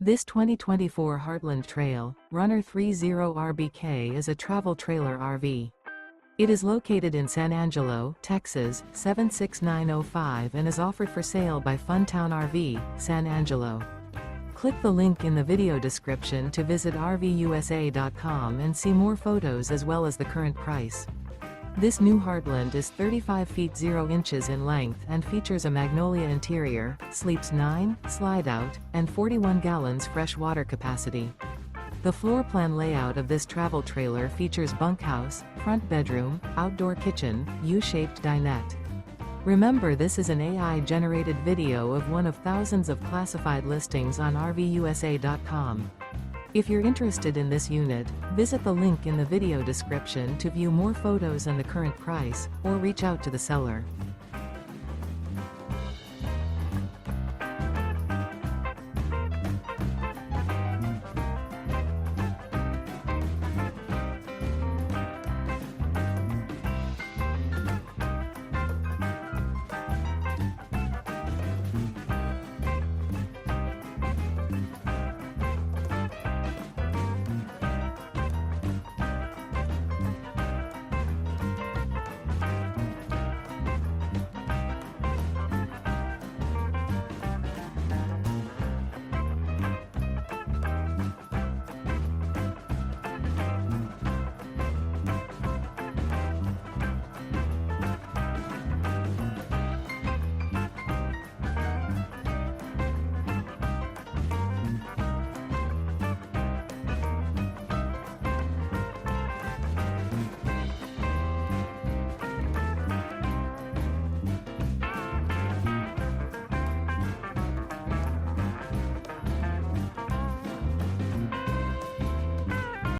This 2024 Heartland Trail Runner 30RBK is a travel trailer RV. It is located in San Angelo, Texas, 76905 and is offered for sale by Funtown RV, San Angelo. Click the link in the video description to visit RVUSA.com and see more photos as well as the current price. This new Heartland is 35 feet 0 inches in length and features a MAGNOLIA interior, sleeps 9, slide-out, and 41 gallons fresh water capacity. The floor plan layout of this travel trailer features bunkhouse, front bedroom, outdoor kitchen, U-shaped dinette. Remember, this is an AI-generated video of one of thousands of classified listings on RVUSA.com. If you're interested in this unit, visit the link in the video description to view more photos and the current price, or reach out to the seller.